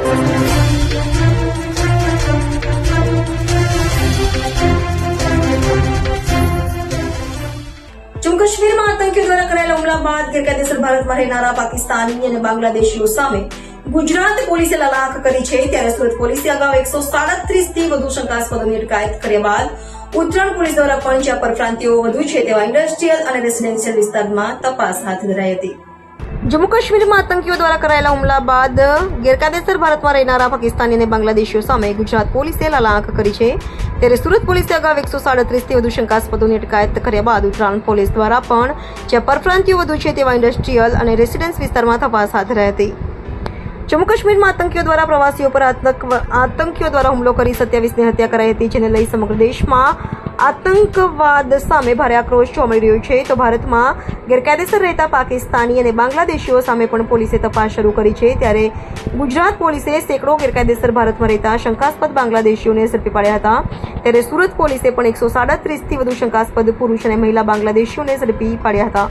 જમ્મુ કાશ્મીરમાં આતંકીઓ દ્વારા કરાયેલા હુમલા બાદ ગેરકાયદેસર ભારતમાં રહેનારા પાકિસ્તાની અને બાંગ્લાદેશીઓ સામે ગુજરાત પોલીસે લલાક કરી છે. ત્યારે સુરત પોલીસે અગાઉ 137 થી વધુ શંકાસ્પદોની અટકાયત કર્યા બાદ ઉત્તરાયણ પોલીસ દ્વારા પણ જ્યાં પરપ્રાંતિયો વધુ છે તેવા ઇન્ડસ્ટ્રીયલ અને રેસિડેન્શિયલ વિસ્તારમાં તપાસ હાથ ધરાઈ હતી. જમ્મુ કાશ્મીરમાં આતંકીઓ દ્વારા કરાયેલા હુમલા બાદ ગેરકાયદેસર ભારતમાં રહેનારા પાકિસ્તાની અને બાંગ્લાદેશીઓ સામે ગુજરાત પોલીસે લલાક કરી છે. ત્યારે સુરત પોલીસે અગાઉ 137 થી વધુ શંકાસ્પદોની અટકાયત કર્યા બાદ ઉત્તરાયણ પોલીસ દ્વારા પણ જ્યાં પરપ્રાંતિયો વધુ છે તેવા ઇન્ડસ્ટ્રીયલ અને રેસિડેન્સ વિસ્તારમાં તપાસ હાથ ધરાઈ હતી. જમ્મુ કાશ્મીરમાં આતંકીઓ દ્વારા પ્રવાસીઓ પર આતંકીઓ દ્વારા હુમલો કરી 27ની હત્યા કરાઈ હતી, જેને લઈ સમગ્ર દેશમાં આતંકવાદ સામે ભારે આક્રોશ જોવા મળી રહ્યો છે. તો ભારતમાં ગેરકાયદેસર રહેતા પાકિસ્તાની અને બાંગ્લાદેશીઓ સામે પણ પોલીસે તપાસ શરૂ કરી છે. ત્યારે ગુજરાત પોલીસે સેંકડો ગેરકાયદેસર ભારતમાં રહેતા શંકાસ્પદ બાંગ્લાદેશીઓને ઝડપી પાડ્યા હતા. ત્યારે સુરત પોલીસે પણ 137 થી વધુ શંકાસ્પદ પુરુષ અને મહિલા બાંગ્લાદેશીઓને ઝડપી પાડ્યા હતા,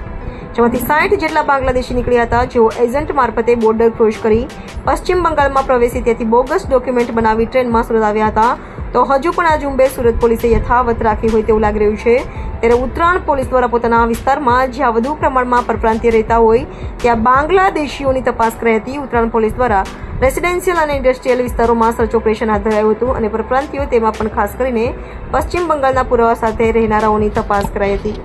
જેમાંથી 60 જેટલા બાંગ્લાદેશી નીકળ્યા હતા, જેઓ એજન્ટ મારફતે બોર્ડર ક્રોસ કરી પશ્ચિમ બંગાળમાં પ્રવેશી ત્યાંથી બોગસ ડોક્યુમેન્ટ બનાવી ટ્રેનમાં સુરત આવ્યા હતા. તો હજુ પણ આ ઝુંબેશ સુરત પોલીસે યથાવત રાખી હોય તેવું લાગી રહ્યું છે. ત્યારે ઉત્તરાયણ પોલીસ દ્વારા પોતાના વિસ્તારમાં જ્યાં વધુ પ્રમાણમાં પરપ્રાંતીય રહેતા હોય ત્યાં બાંગ્લાદેશીઓની તપાસ કરાઈ હતી. ઉત્તરાયણ પોલીસ દ્વારા રેસિડેન્શિયલ અને ઇન્ડસ્ટ્રીયલ વિસ્તારોમાં સર્ચ ઓપરેશન હાથ ધરાયું હતું અને પરપ્રાંતીયો તેમાં પણ ખાસ કરીને પશ્ચિમ બંગાળના પુરાવા સાથે રહેનારાઓની તપાસ કરાઈ હતી.